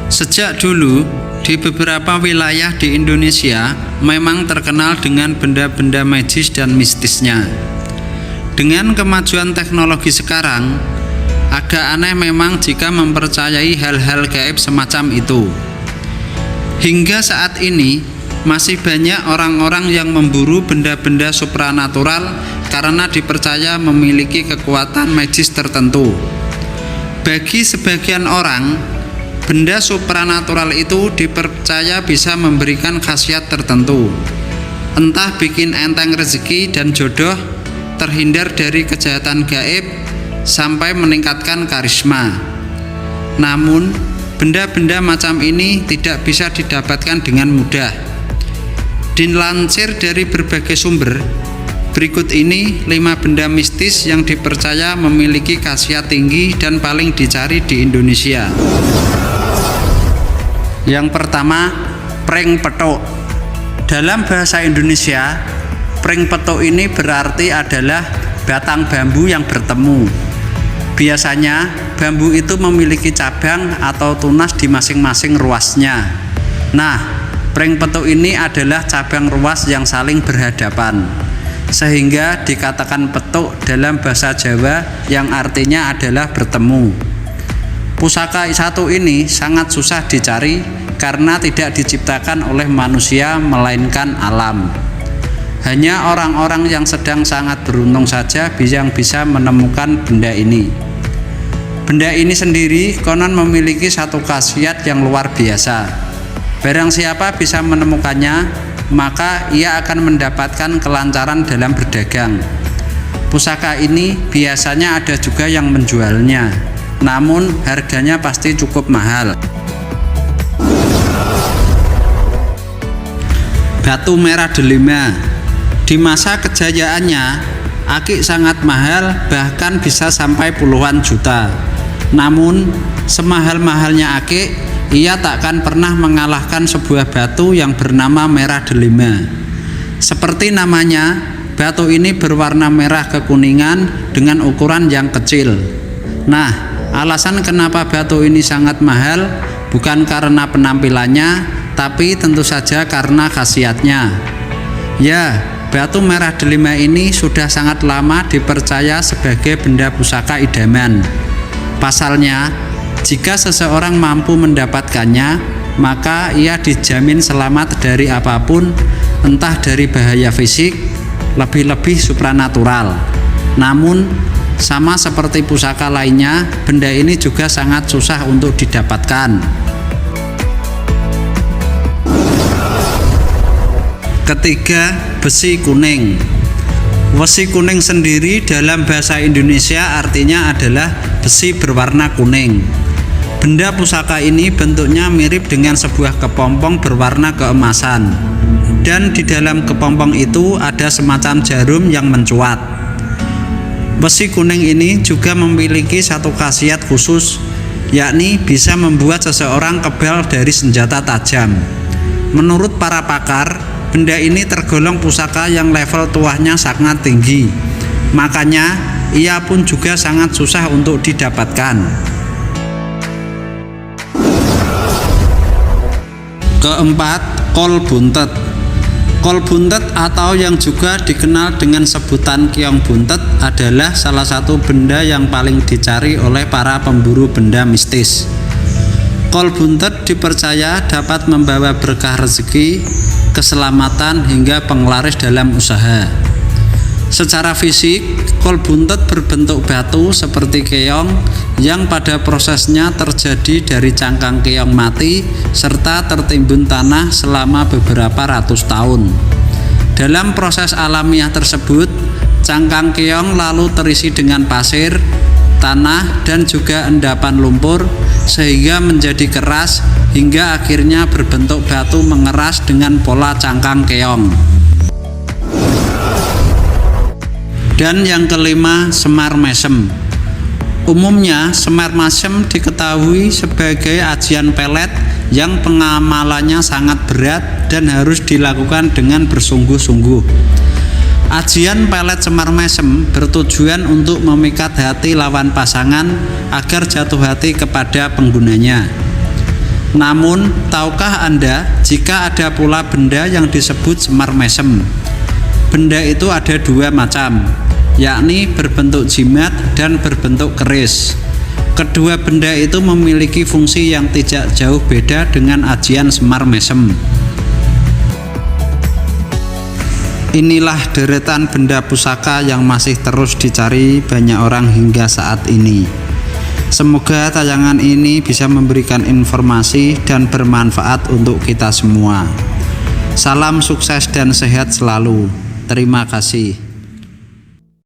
Sejak dulu, di beberapa wilayah di Indonesia memang terkenal dengan benda-benda magis dan mistisnya. Dengan kemajuan teknologi sekarang, agak aneh memang jika mempercayai hal-hal gaib semacam itu. Hingga saat ini, masih banyak orang-orang yang memburu benda-benda supranatural karena dipercaya memiliki kekuatan magis tertentu. Bagi sebagian orang, benda supranatural itu dipercaya bisa memberikan khasiat tertentu, entah bikin enteng rezeki dan jodoh, terhindar dari kejahatan gaib, sampai meningkatkan karisma. Namun, benda-benda macam ini tidak bisa didapatkan dengan mudah. Dilansir dari berbagai sumber, berikut ini 5 benda mistis yang dipercaya memiliki khasiat tinggi dan paling dicari di Indonesia. Yang pertama, pring petuk. Dalam bahasa Indonesia, pring petuk ini berarti adalah batang bambu yang bertemu. Biasanya, bambu itu memiliki cabang atau tunas di masing-masing ruasnya. Nah, pring petuk ini adalah cabang ruas yang saling berhadapan, sehingga dikatakan petuk dalam bahasa Jawa yang artinya adalah bertemu. Pusaka satu ini sangat susah dicari karena tidak diciptakan oleh manusia melainkan alam. Hanya orang-orang yang sedang sangat beruntung saja yang bisa menemukan benda ini. Benda ini sendiri konon memiliki satu khasiat yang luar biasa. Barang siapa bisa menemukannya, maka ia akan mendapatkan kelancaran dalam berdagang. Pusaka ini biasanya ada juga yang menjualnya, namun harganya pasti cukup mahal. Batu merah delima. Di masa kejayaannya, akik sangat mahal, bahkan bisa sampai puluhan juta. Namun, semahal-mahalnya akik, ia takkan pernah mengalahkan sebuah batu yang bernama merah delima. Seperti namanya, batu ini berwarna merah kekuningan dengan ukuran yang kecil. Nah, alasan kenapa batu ini sangat mahal bukan karena penampilannya, tapi tentu saja karena khasiatnya. Ya, batu merah delima ini sudah sangat lama dipercaya sebagai benda pusaka idaman. Pasalnya, jika seseorang mampu mendapatkannya, maka ia dijamin selamat dari apapun, entah dari bahaya fisik, lebih-lebih supranatural. Namun, sama seperti pusaka lainnya, benda ini juga sangat susah untuk didapatkan. Ketiga, besi kuning. Besi kuning sendiri dalam bahasa Indonesia artinya adalah besi berwarna kuning. Benda pusaka ini bentuknya mirip dengan sebuah kepompong berwarna keemasan, dan di dalam kepompong itu ada semacam jarum yang mencuat. Besi kuning ini juga memiliki satu khasiat khusus, yakni bisa membuat seseorang kebal dari senjata tajam. Menurut para pakar, benda ini tergolong pusaka yang level tuahnya sangat tinggi, makanya ia pun juga sangat susah untuk didapatkan. Keempat, kol buntet. Kol buntet atau yang juga dikenal dengan sebutan keong buntet adalah salah satu benda yang paling dicari oleh para pemburu benda mistis. Kol buntet dipercaya dapat membawa berkah rezeki, keselamatan hingga penglaris dalam usaha. Secara fisik, kol buntet berbentuk batu seperti keong yang pada prosesnya terjadi dari cangkang keong mati serta tertimbun tanah selama beberapa ratus tahun. Dalam proses alamiah tersebut, cangkang keong lalu terisi dengan pasir, tanah, dan juga endapan lumpur sehingga menjadi keras hingga akhirnya berbentuk batu mengeras dengan pola cangkang keong. Dan yang kelima, semar mesem. Umumnya semar mesem diketahui sebagai ajian pelet yang pengamalannya sangat berat dan harus dilakukan dengan bersungguh-sungguh. Ajian pelet semar mesem bertujuan untuk memikat hati lawan pasangan agar jatuh hati kepada penggunanya. Namun, tahukah Anda jika ada pula benda yang disebut semar mesem? Benda itu ada dua macam, yakni berbentuk jimat dan berbentuk keris. Kedua benda itu memiliki fungsi yang tidak jauh beda dengan ajian semar mesem. Inilah deretan benda pusaka yang masih terus dicari banyak orang hingga saat ini. Semoga tayangan ini bisa memberikan informasi dan bermanfaat untuk kita semua. Salam sukses dan sehat selalu. Terima kasih.